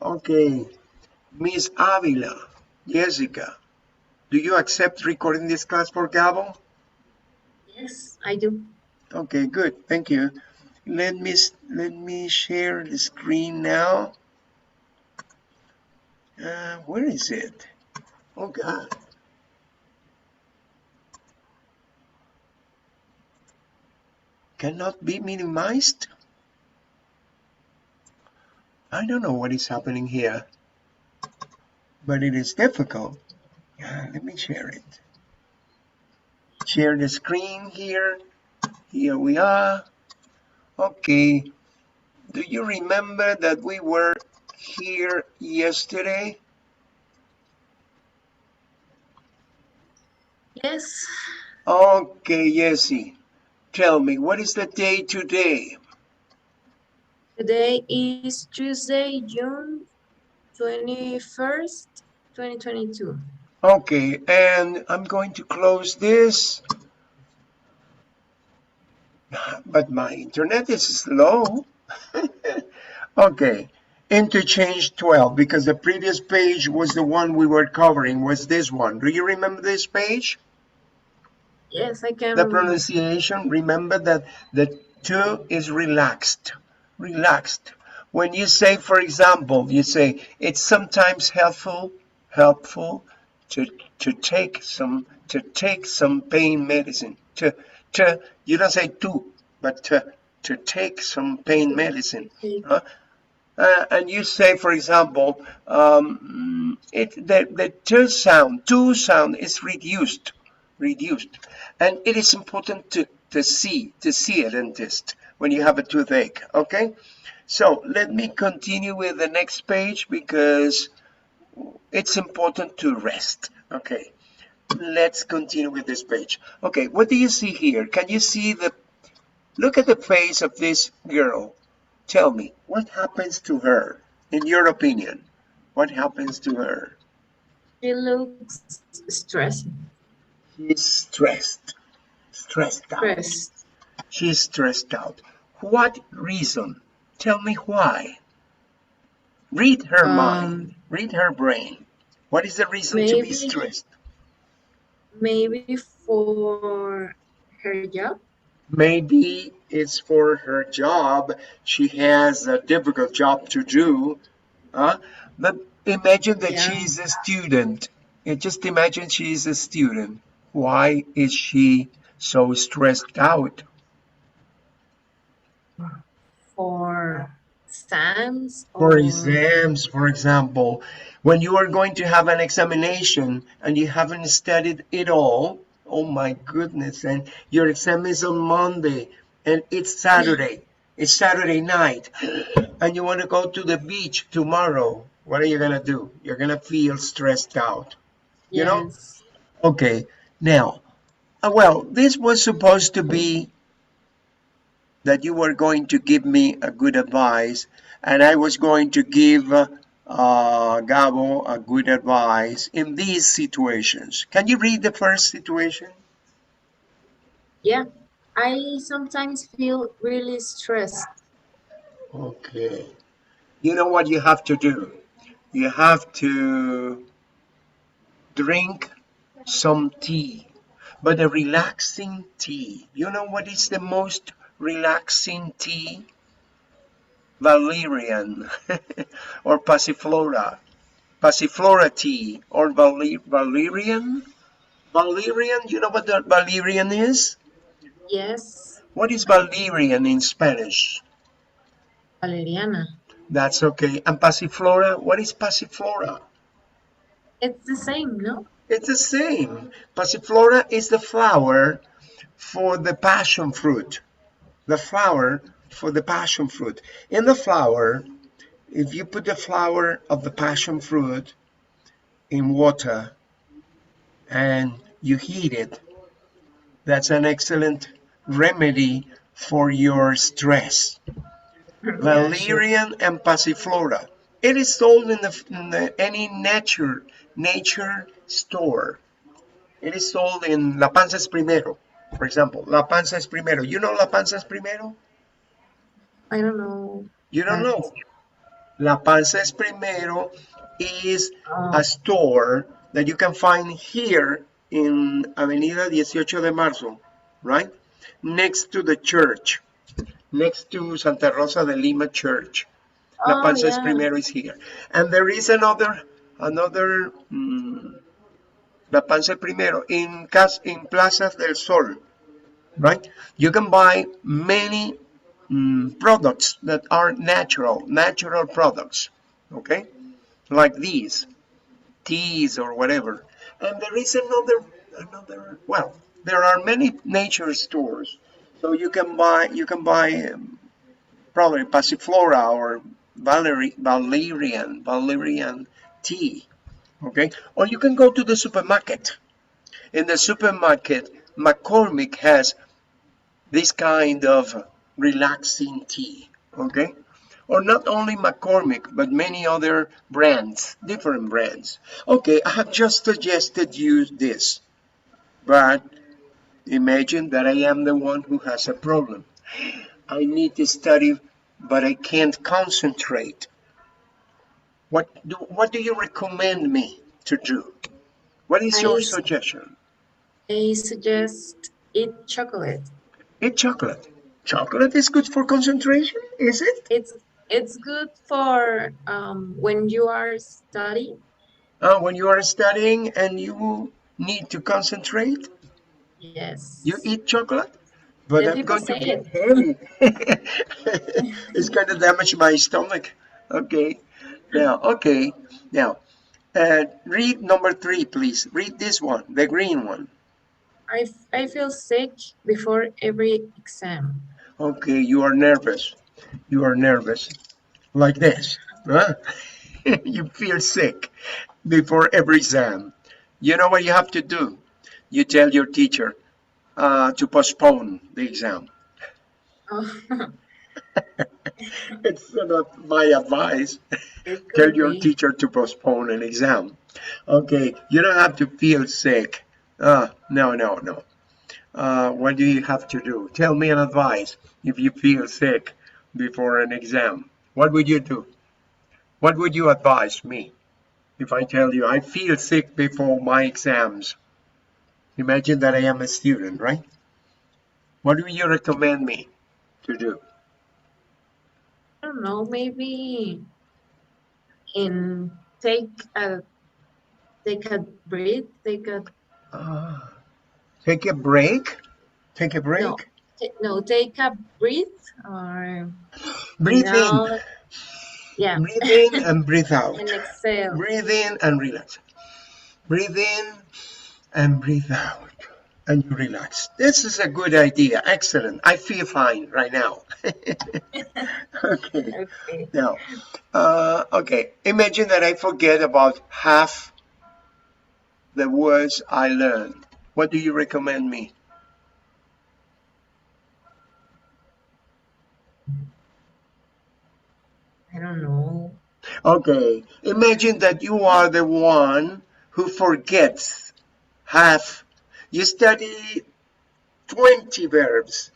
Okay, Miss Avila, Jessica, do you accept recording this class for Gabo? Yes, I do. Okay, good. Thank you. Let me share the screen now. Where is it? Oh God. Cannot be minimized? I don't know what is happening here, but it is difficult. Let me share it. Share the screen here. Here we are. Okay. Do you remember that we were here yesterday? Yes, Okay, Jessie. Tell me, what is the day today? today is Tuesday, June 21st, 2022. Okay, and I'm going to close this, but my internet is slow. Okay, interchange 12, because the previous page was the one we were covering, was this one. Do you remember this page? Yes, I can The remember. pronunciation, remember that the two is relaxed. Relaxed. When you say, for example, you say it's sometimes helpful to take some pain medicine. To you don't say to, but to take some pain To medicine. take. And you say, for example, the two sound is reduced, and it is important to see a dentist when you have a toothache. Okay, so let me continue with the next page because it's important to rest. Okay, let's continue with this page. Okay, what do you see here? Can you see the look at the face of this girl? Tell me, what happens to her, in your opinion? What happens to her? She looks stressed. She's stressed out. Stressed. She's stressed out. What reason? Tell me why. Read her mind, Um, read her brain. What is the reason to be maybe, stressed? maybe for her job. Maybe it's for her job. She has a difficult job to do. Huh? But imagine that Yeah, she's a student. Just imagine she's a student. Why is she so stressed out? for exams For or exams, for example, when you are going to have an examination and you haven't studied it all, oh my goodness, and your exam is on Monday and it's Saturday night, and you want to go to the beach tomorrow, what are you going to do? You're going to feel stressed out, you know? yes. Okay, now, well, this was supposed to be that you were going to give me a good advice, and I was going to give Gabo a good advice in these situations. Can you read the first situation? Yeah, I sometimes feel really stressed. Okay. You know what you have to do? You have to drink some tea, but a relaxing tea. You know what is the most relaxing tea? Valerian or passiflora. Passiflora tea or valerian. Valerian, you know what the valerian is? Yes, What is valerian in Spanish? Valeriana. That's okay. And passiflora, what is passiflora? It's the same, no? It's the same. Passiflora is the flower for the passion fruit. The flower for the passion fruit. In the flower, if you put the flower of the passion fruit in water and you heat it, that's an excellent remedy for your stress. Yeah, sure. Valerian and passiflora. It is sold in any nature store. It is sold in La Panza es Primero, for example. La Panza es Primero. You know La Panza es Primero? I don't know You don't that. know. La Panza es Primero is Oh, a store that you can find here in Avenida 18 de Marzo, right? Next to the church, next to Santa Rosa de Lima Church. La oh Panza es yeah. Primero is here. And there is another La Panza es Primero in Plazas del Sol, right? You can buy many products that are natural products, okay? Like these teas or whatever. And there is well, there are many nature stores. So you can buy probably passiflora or valerian tea, okay? Or you can go to the supermarket. In the supermarket, McCormick has this kind of relaxing tea, okay? Or not only McCormick, but many other brands, different brands. Okay, I have just suggested you this, but imagine that I am the one who has a problem. I need to study, but I can't concentrate. What do you recommend me to do? What is your I suggestion? I suggest eat chocolate. Eat chocolate. Chocolate is good for concentration, is it? It's it's good for when you are studying. When you are studying and you need to concentrate, you Yes. eat chocolate, but The I'm people going to say get it. heavy. It's going to damage my stomach. Okay. Okay. Now, read number 3, please. Read this one, the green one. I feel sick before every exam. Okay, you are nervous. You are nervous. Like this. Huh? You feel sick before every exam. You know what you have to do? You tell your teacher to postpone the exam. Oh, It's not my advice. it Tell could your be. teacher to postpone an exam. Okay, you don't have to feel sick. No, no, no. What do you have to do? Tell me an advice if you feel sick before an exam. What would you do? What would you advise me if I tell you I feel sick before my exams? Imagine that I am a student, right? What do you recommend me to do? I don't know, maybe in take a breath, take a Uh, Take a break. Take a no, break. no, take a breath or Breathe in. no, yeah, Breathe in and breathe and out. exhale. Breathe in and relax. Breathe in and breathe out. And you relax. This is a good idea. Excellent. I feel fine right now. Okay. Okay. Now, okay. Imagine that I forget about half the words I learned. What do you recommend me? I don't know. Okay. Imagine that you are the one who forgets half. You study 20 verbs,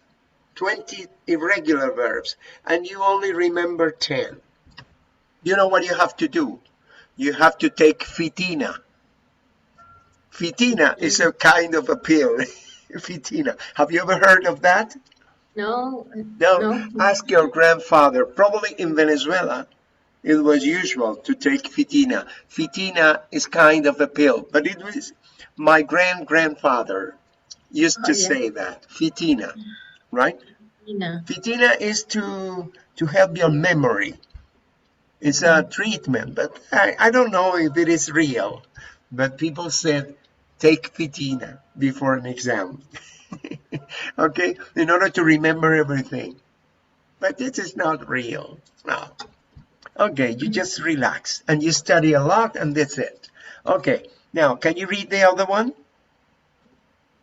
20 irregular verbs, and you only remember 10. You know what you have to do? You have to take Fitina. Fitina is a kind of a pill. Fitina. Have you ever heard of that? No, No. no. Ask your grandfather. Probably in Venezuela, it was usual to take Fitina. Fitina is kind of a pill, but it was my grandfather used Oh to yeah, say that. Fitina, right? Nina. Fitina is to help your memory. It's a Mm. treatment, but I don't know if it is real. But people said take Fitina before an exam, okay, in order to remember everything. But this is not real. No. Okay, you just relax and you study a lot, and that's it. Okay, now can you read the other one?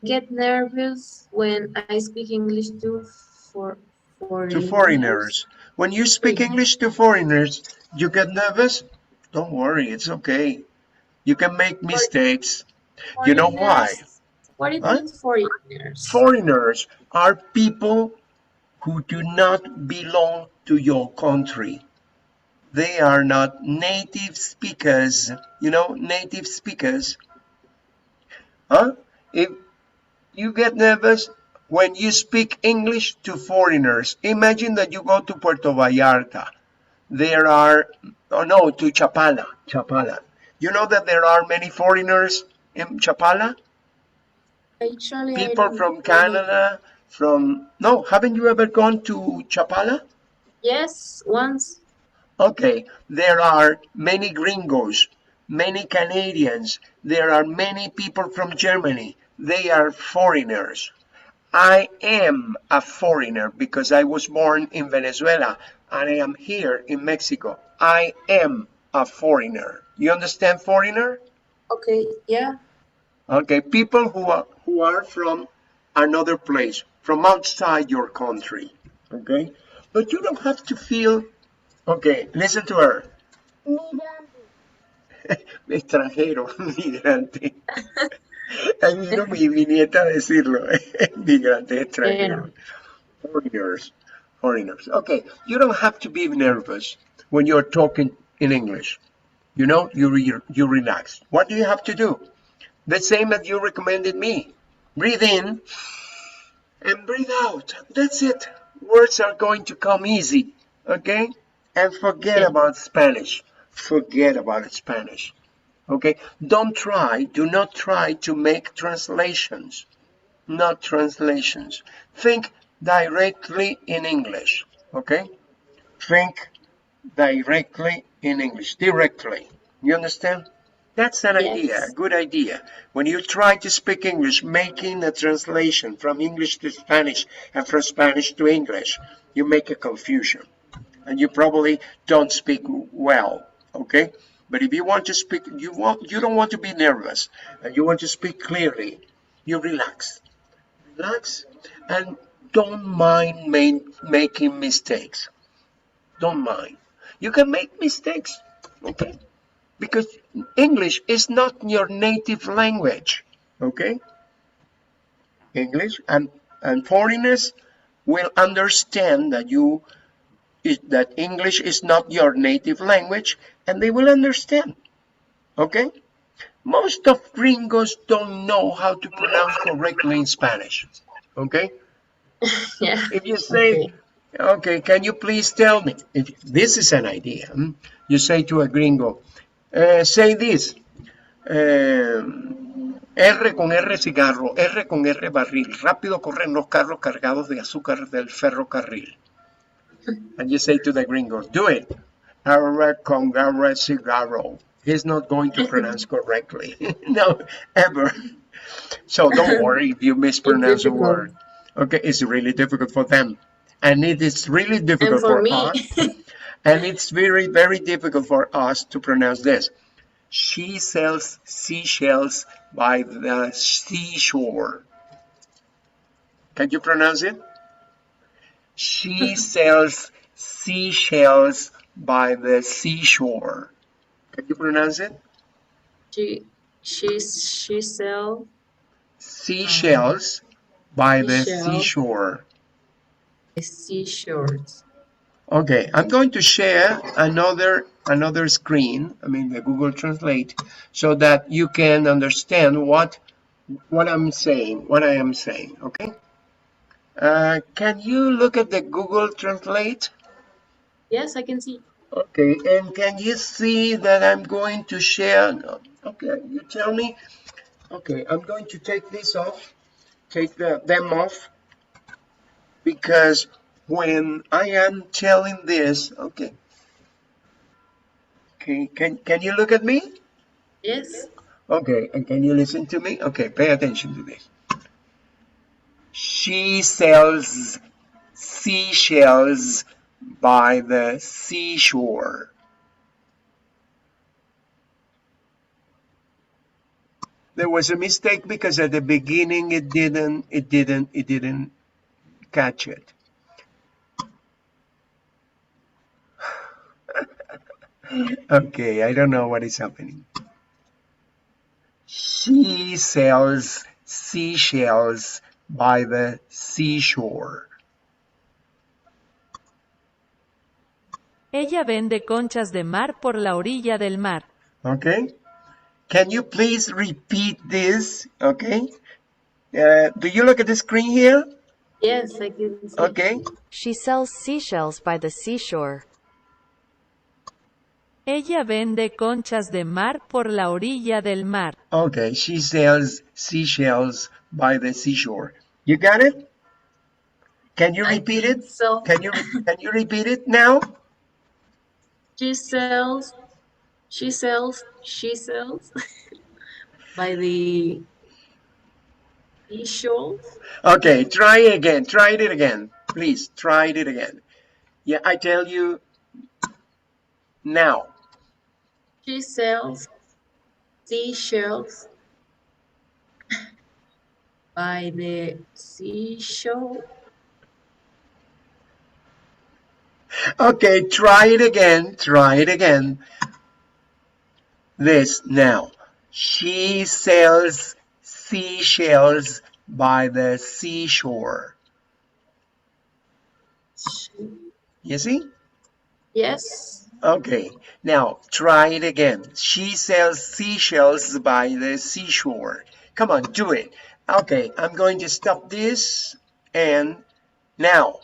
I get nervous when I speak English to for To foreigners. foreigners. When you speak Foreign- English to foreigners, you get nervous? Don't worry, it's okay. You can make for mistakes. You know why? foreigners. What it Huh? means foreigners? Foreigners are people who do not belong to your country. they are not native speakers. You know, native speakers. Huh? If you get nervous when you speak English to foreigners, imagine that you go to Puerto Vallarta. There are, oh no, to Chapala. Chapala. You know that there are many foreigners in Chapala? Actually, I People don't from really. Canada, from, no, haven't you ever gone to Chapala? Yes, once. Okay, there are many gringos, many Canadians, there are many people from Germany. They are foreigners. I am a foreigner because I was born in Venezuela and I am here in Mexico. I am a foreigner. You understand foreigner? Okay, yeah, Okay, people who are from another place, from outside your country. Okay? But you don't have to feel, okay, listen to her. Extranjero, migrante. Admiro mi nieta decirlo. Migrante, pero extranjero. Foreigners. Foreigners. Okay, you don't have to be nervous when you're talking in English. You know, you relax. What do you have to do? The same as you recommended me. Breathe in and breathe out. That's it. Words are going to come easy. Okay? And forget yeah, about Spanish. Forget about Spanish. Okay? Do not try to make translations. Not translations. Think directly in English. Okay? Think directly in English. Directly. You understand? That's an idea, a yes. good idea. When you try to speak English, making a translation from English to Spanish and from Spanish to English, you make a confusion and you probably don't speak well, okay? But if you want to speak, you don't want to be nervous and you want to speak clearly, you relax. Relax and don't mind making mistakes. Don't mind. You can make mistakes, okay? Because English is not your native language, okay? English and foreigners will understand that English is not your native language, and they will understand, okay? Most of gringos don't know how to pronounce correctly in Spanish, okay? Yeah, If you say, okay. okay, can you please tell me? If this is an idea, you say to a gringo, say this. R con R cigarro, R con R barril. Rápido corren los carros cargados de azúcar del ferrocarril. And you say to the gringos, do it. R con R cigarro. He's not going to pronounce correctly. No, ever. So don't worry if you It's mispronounce a difficult. word. Okay, it's really difficult for them. And it is really And difficult for for me, us. And it's very, very difficult for us to pronounce this. She sells seashells by the seashore. Can you pronounce it? She sells seashells by the seashore. Can you pronounce it? she she sell um Seashells by the seashell seashore. seashorts. Okay, I'm going to share another screen, I mean the Google Translate, so that you can understand what I'm saying, what I am saying. Okay. Can you look at the Google Translate? Yes, I can see. Okay, and can you see that I'm going to share? No. Okay, you tell me. Okay, I'm going to take this off, take them off, because when I am telling this, okay, can you look at me? Yes. Okay, and can you listen to me? Okay, pay attention to this. She sells seashells by the seashore. There was a mistake because at the beginning it didn't catch it. Okay, I don't know what is happening. She sells seashells by the seashore. Ella vende conchas de mar por la orilla del mar. Okay. Can you please repeat this? Okay. Do you look at the screen here? Yes, I can see. Okay. She sells seashells by the seashore. Ella vende conchas de mar por la orilla del mar. Okay. She sells seashells by the seashore. You got it? Can you I repeat think it? so. Can you repeat it now? She sells, she sells by the seashores. Okay. Try it again. Try it again. Please try it again. Yeah, I tell you now. She sells seashells by the seashore. Okay. Try it again. Try it again. This now. She sells seashells by the seashore. You see? Yes, Okay. Now try it again. She sells seashells by the seashore. Come on, do it. Okay, I'm going to stop this and now.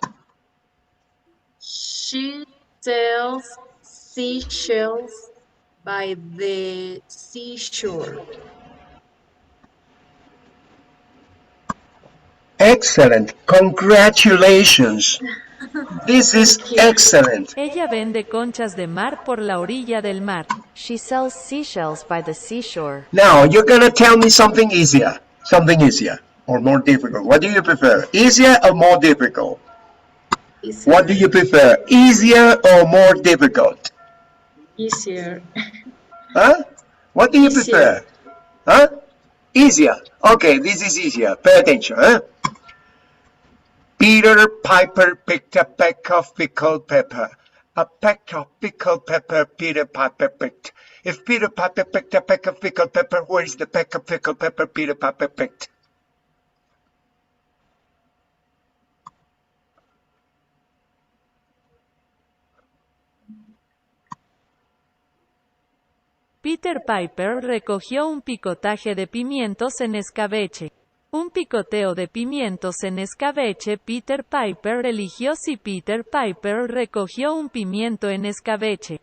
she sells seashells by the seashore. Excellent. Congratulations. This is Thank you. excellent. Ella vende conchas de mar por la orilla del mar. She sells seashells by the seashore. Now you're going to tell me something easier. Something easier or more difficult. What do you prefer? Easier or more difficult? What do Easier, you prefer? Easier or more difficult? easier, Huh? What do you easier. prefer? Huh? Easier. Okay, this is easier. Pay attention. Huh? Peter Piper picked a peck of pickled pepper. A peck of pickled pepper Peter Piper picked. If Peter Piper picked a peck of pickled pepper, where is the peck of pickled pepper Peter Piper picked? Peter Piper recogió un picotaje de pimientos en escabeche. Un picoteo de pimientos en escabeche. Peter Piper eligió si Peter Piper recogió un pimiento en escabeche.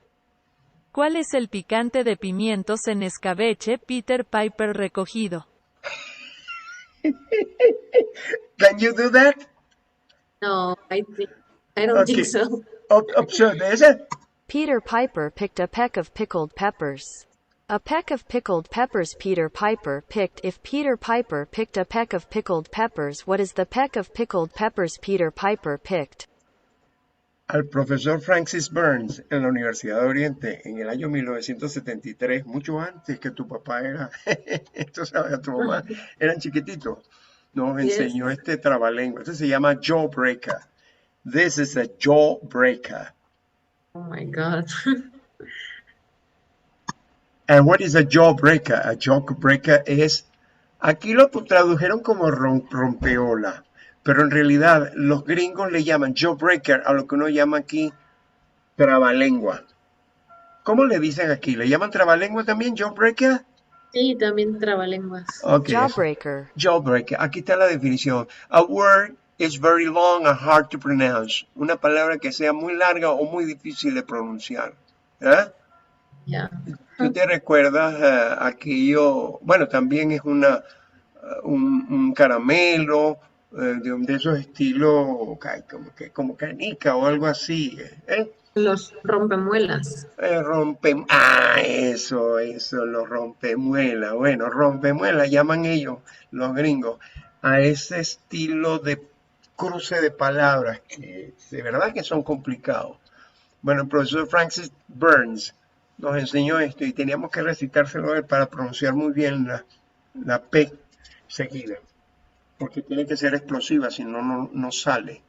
¿Cuál es el picante de pimientos en escabeche Peter Piper recogido? Can you do that? No, I don't think Okay. so. Observe this. Peter Piper picked a peck of pickled peppers. A peck of pickled peppers Peter Piper picked. If Peter Piper picked a peck of pickled peppers, what is the peck of pickled peppers Peter Piper picked? Al profesor Francis Burns en la Universidad de Oriente en el año 1973, mucho antes que tu papá era, tú sabes, tu mamá, eran chiquititos, nos Yes. enseñó este trabalengua. Este se llama jawbreaker. This is a jawbreaker. Oh my God. And what is a jawbreaker? A jawbreaker es, aquí lo tradujeron como rompeola, pero en realidad los gringos le llaman jawbreaker a lo que uno llama aquí trabalengua. ¿Cómo le dicen aquí? ¿Le llaman trabalengua también, jawbreaker? Sí, también trabalenguas. Ok, Jawbreaker. jawbreaker. Aquí está la definición. A word is very long and hard to pronounce. Una palabra que sea muy larga o muy difícil de pronunciar. ¿Eh? Yeah. ¿Tú te recuerdas aquello? Bueno, también es un caramelo de esos estilos como canica o algo así. Los rompemuelas. Eso, los rompemuela. Bueno, rompemuela llaman ellos, los gringos, a ese estilo de cruce de palabras que de verdad que son complicados. Bueno, el profesor Francis Burns nos enseñó esto y teníamos que recitárselo a él para pronunciar muy bien la P seguida, porque tiene que ser explosiva, si no, no sale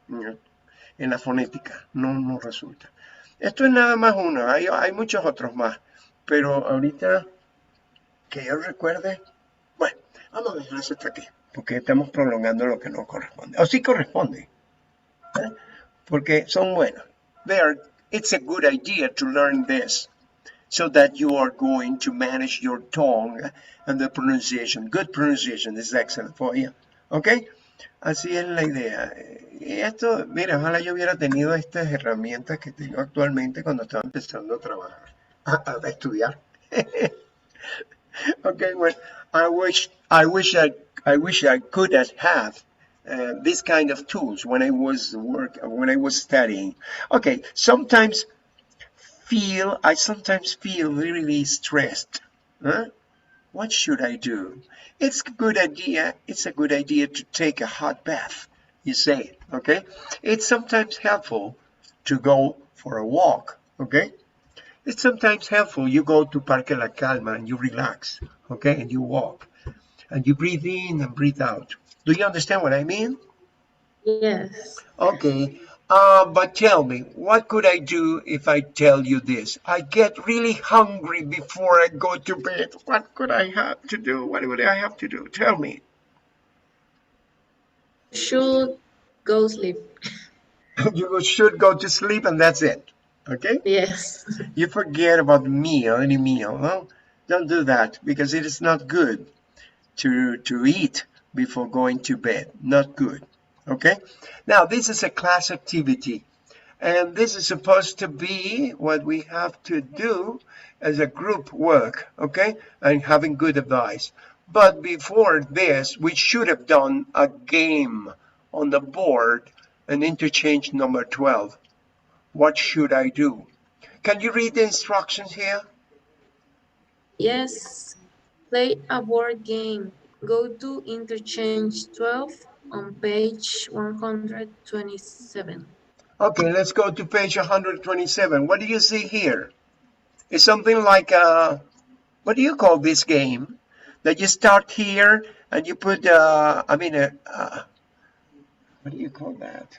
en la fonética, no resulta. Esto es nada más uno, hay muchos otros más, pero ahorita que yo recuerde, bueno, vamos a dejar eso hasta aquí, porque estamos prolongando lo que no corresponde, o sí corresponde, ¿eh? Porque son buenos. They are it's a good idea to learn this so that you are going to manage your tongue and the pronunciation. Good pronunciation is excellent for you. Okay? Así es la idea. Y esto, mira, ojalá yo hubiera tenido estas herramientas que tengo actualmente cuando estaba empezando a trabajar, a estudiar. Okay, well, I wish I could have this kind of tools when I was studying. Okay, I sometimes feel really stressed. Huh? What should I do? It's a good idea. It's a good idea to take a hot bath, you say, okay? It's sometimes helpful to go for a walk, okay? It's sometimes helpful you go to Parque La Calma and you relax, okay? And you walk and you breathe in and breathe out. Do you understand what I mean? Yes. Okay, but tell me, what could I do if I tell you this? I get really hungry before I go to bed. What could I have to do? What would I have to do? Tell me. Should go sleep. You should go to sleep and that's it. Okay? Yes. You forget about any meal. Well, don't do that because it is not good to eat before going to bed. Not good. Okay? Now, this is a class activity. And this is supposed to be what we have to do as a group work, okay? And having good advice. But before this, we should have done a game on the board, an interchange number 12. What should I do? Can you read the instructions here? Yes. Play a board game. Go to interchange 12 on page 127. Okay, let's go to page 127. What do you see here? It's something like what do you call this game? That you start here and you put, what do you call that?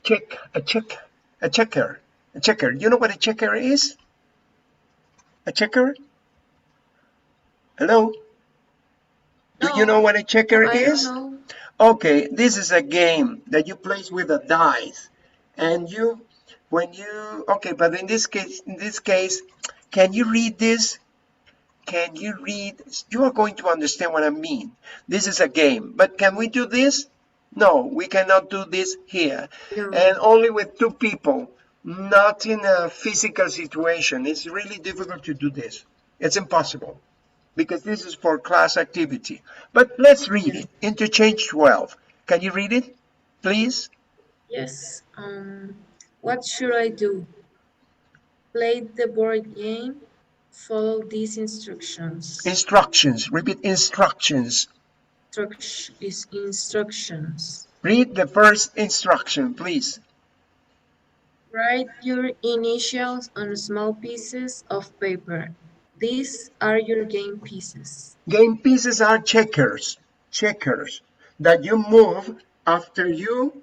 Check, a checker, a checker. You know what a checker is? A checker? Hello? Do you know No, what a checker I don't is? know. Okay, this is a game that you play with a dice, and okay, but in this case, can you read this? Can you read? You are going to understand what I mean. This is a game, but can we do this? No, we cannot do this here. No. And only with two people, not in a physical situation. It's really difficult to do this. It's impossible because this is for class activity. But let's read Yes. it. Interchange 12. Can you read it, please? Yes. What should I do? Play the board game. Follow these instructions. Instructions. Repeat instructions. Instructions. Read the first instruction, please. Write your initials on small pieces of paper. These are your game pieces. Game pieces are checkers. Checkers that you move after you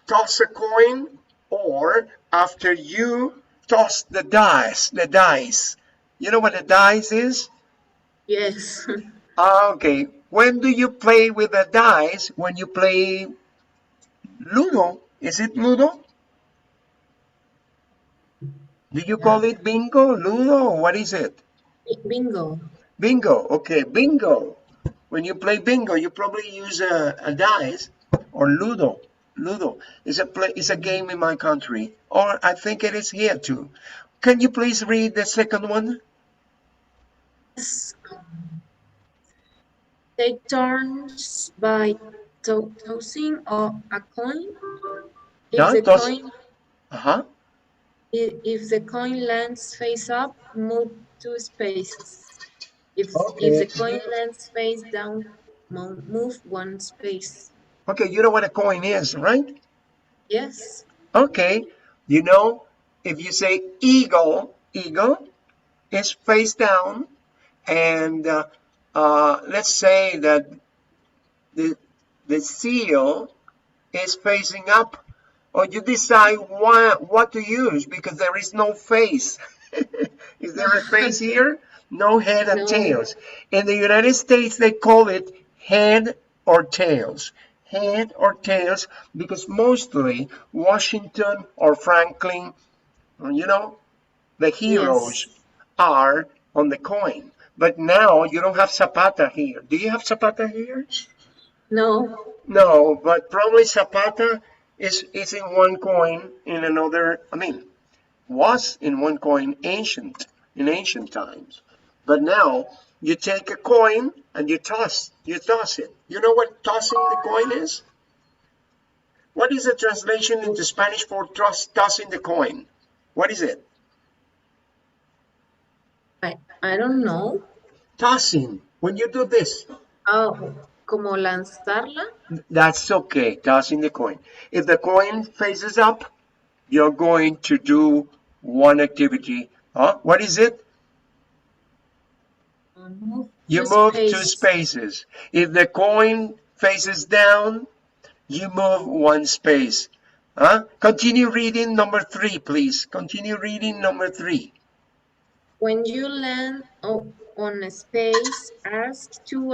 toss a coin or after you toss the dice. The dice. You know what a dice is? Yes. Okay. When do you play with the dice? When you play Ludo. Is it Ludo? Do you Yeah. call it bingo, Ludo? What is it? Bingo. Bingo. Okay, bingo. When you play bingo, you probably use a dice or Ludo. Ludo is a game in my country, or I think it is here too. Can you please read the second one? Yes. Take turns by tossing a coin. If Yeah, the toss. coin Uh-huh. if the coin lands face up, move 2 spaces. If Okay. the coin lands face down, move 1 space. Okay, you know what a coin is, right? Yes. Okay. You know, if you say eagle, eagle is face down, and let's say that the the seal is facing up, or you decide what to use because there is no face. Is there a face here? No head and No. tails. In the United States, they call it head or tails? Head or tails? Because mostly Washington or Franklin, you know, the heroes Yes. are on the coin. But now you don't have Zapata here. Do you have Zapata here? No. No, but probably Zapata is in one coin in another, I mean, was in one coin in ancient times. But now you take a coin and you toss it. You know what tossing the coin is? What is the translation into Spanish for tossing the coin? What is it? I don't know. Tossing. When you do this, Oh, como lanzarla. that's okay, tossing the coin. If the coin faces up, you're going to do one activity. Huh? What is it? Move You to move two space. spaces. If the coin faces down, you move one space. Huh? Continue reading number 3, please. Continue reading number 3. When you land on a space, ask two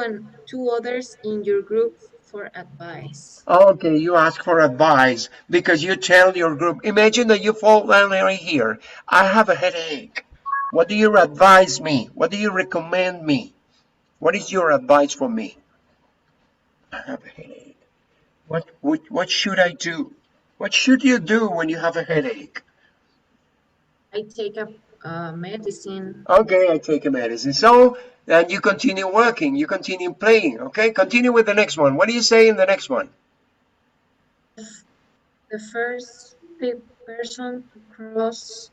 others in your group for advice. Okay, you ask for advice because you tell your group. Imagine that you fall down right here. I have a headache. What do you advise me? What do you recommend me? What is your advice for me? I have a headache. What should I do? What should you do when you have a headache? I take a medicine. Okay, I take a medicine. So, and you continue working, you continue playing. Okay, continue with the next one. What do you say in the next one? The first person to cross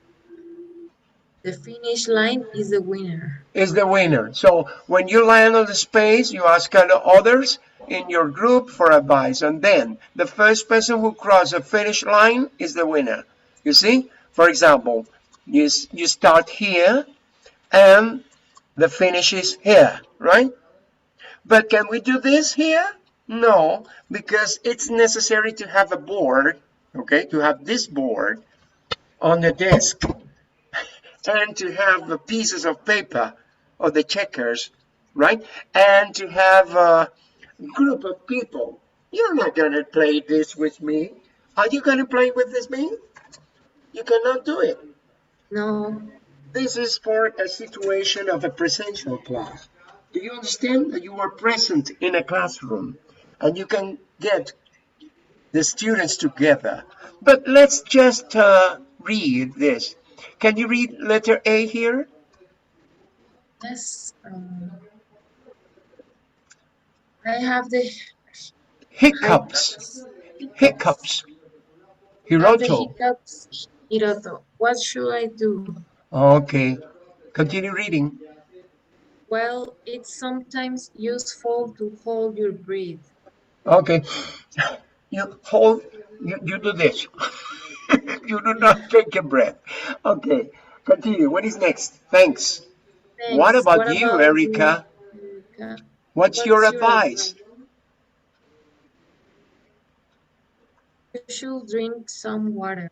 the finish line is the winner. Is the winner. So when you land on the space, you ask others in your group for advice, and then the first person who crosses the finish line is the winner. You see? For example, you start here, and the finish is here, right? But can we do this here? No, because it's necessary to have a board, okay, to have this board on the desk and to have the pieces of paper or the checkers, right? And to have a group of people. You're not going to play this with me. Are you going to play with this me? You cannot do it. No, This is for a situation of a presential class. Do you understand that you are present in a classroom and you can get the students together? But let's just read this. Can you read letter A here? yes. I have the Hiccups. hiccups. Hiccups. Hiccups. I have the Hiroto. hiccups. Hiroto. What should I do? Okay. Continue reading. Well, it's sometimes useful to hold your breath. Okay. You hold, you do this. You do not take a breath. Okay. Continue. What is next? Thanks. What Thanks. about What you, about you, Erica? Erica? What's your What's your advice? advice? You should drink some water.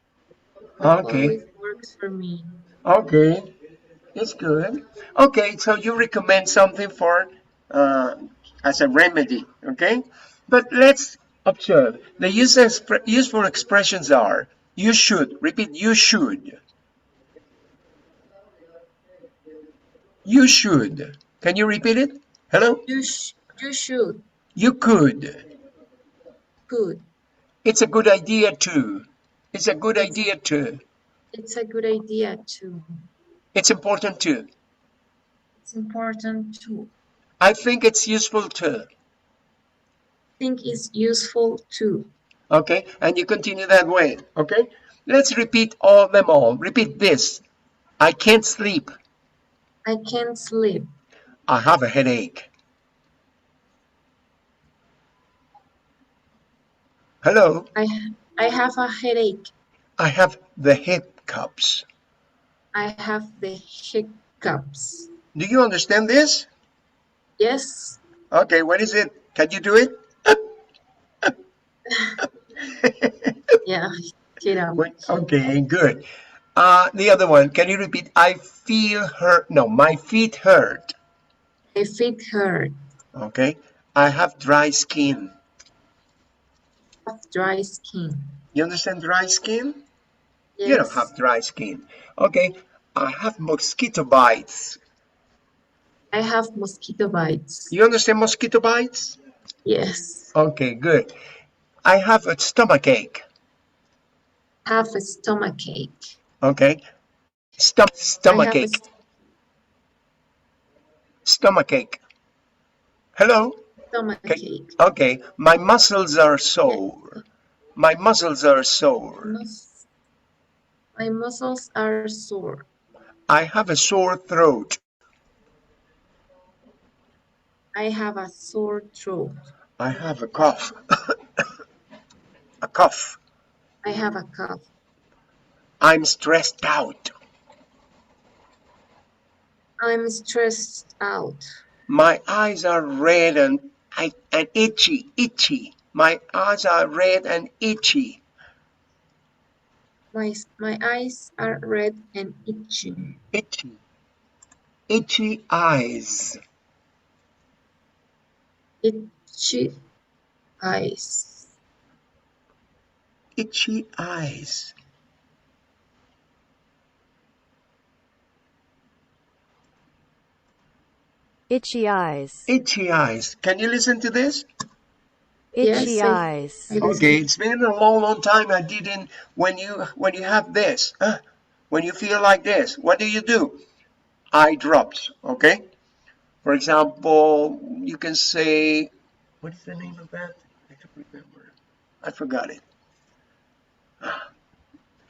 That Okay. always works for me. Okay. It's good. Okay, so you recommend something for uh, as a remedy, okay? But let's observe. The useful expressions are you should. Repeat, you should. You should. Can you repeat it? Hello? You should. You could. Could. It's a good idea too. It's a good It's idea too. it's a good idea too. It's important too. It's important to I think it's useful too. think it's useful too. Okay, and you continue that way. Okay, let's repeat all them all. Repeat this. I can't sleep. I can't sleep. I have a headache. Hello. I have a headache. I have the hiccups. I have the hiccups. Do you understand this? Yes. Okay, what is it? Can you do it? Yeah. Get up. Okay, good. The other one, can you repeat? I feel hurt. No, my feet hurt. My feet hurt. Okay. I have dry skin. Have dry skin. You understand dry skin? You don't Yes. have dry skin. Okay. I have mosquito bites. I have mosquito bites. You understand mosquito bites? Yes. Okay, good. I have a stomach ache. Have a stomach ache. Okay. I Stomach have a ache. Stomach ache. Hello? stomach Okay. ache. Okay. My muscles are Yes. sore. My muscles are My, sore. mus- my muscles are sore. I have a sore throat. I have a sore throat. I have a cough. A cough. I have a cough. I'm stressed out. I'm stressed out. My eyes are red and itchy. My eyes are red and itchy. My eyes are red and itchy. Itchy. Itchy eyes. Itchy eyes. Itchy eyes. Itchy eyes. Itchy eyes. Can you listen to this? Itchy Yes, eyes. I Okay, listen. it's been a long time I didn't. When you have this, when you feel like this, what do? Eye drops. Okay. For example, you can say, what is the name of that? I don't remember. I forgot it.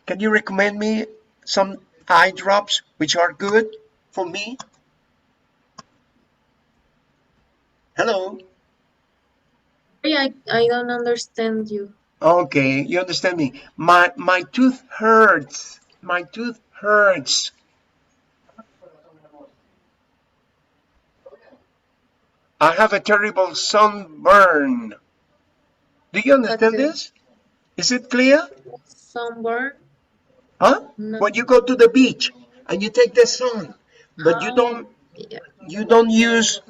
Can you recommend me some eye drops which are good for me? Hello. I don't understand you. Okay, you understand me. My tooth hurts. My tooth hurts. I have a terrible sunburn. Do you But understand the this? Is it clear? sunburn? Huh? No. When you go to the beach and you take the sun, but Oh, yeah. you don't use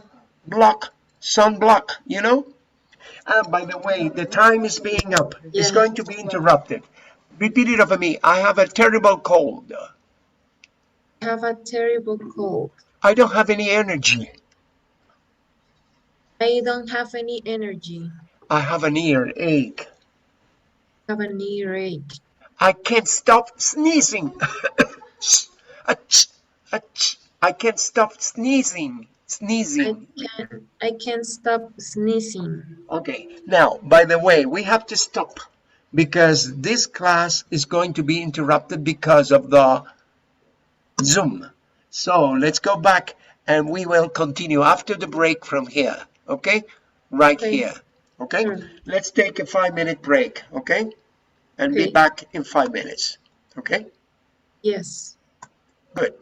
sunblock, you know? By the way, the time is being up. It's Yeah. going to be interrupted. Repeat it after me. I have a terrible cold. I have a terrible cold. I don't have any energy. I don't have any energy. I have an earache. I have an earache. I can't stop sneezing. Achoo, achoo. I can't stop sneezing. I Sneezing. I can't stop sneezing. Okay, now, by the way, we have to stop because this class is going to be interrupted because of the Zoom. So let's go back and we will continue after the break from here. Okay, right Okay. here. Okay, Sure. let's take a 5-minute break. Okay, and be Okay. back in 5 minutes. Okay, Yes. good.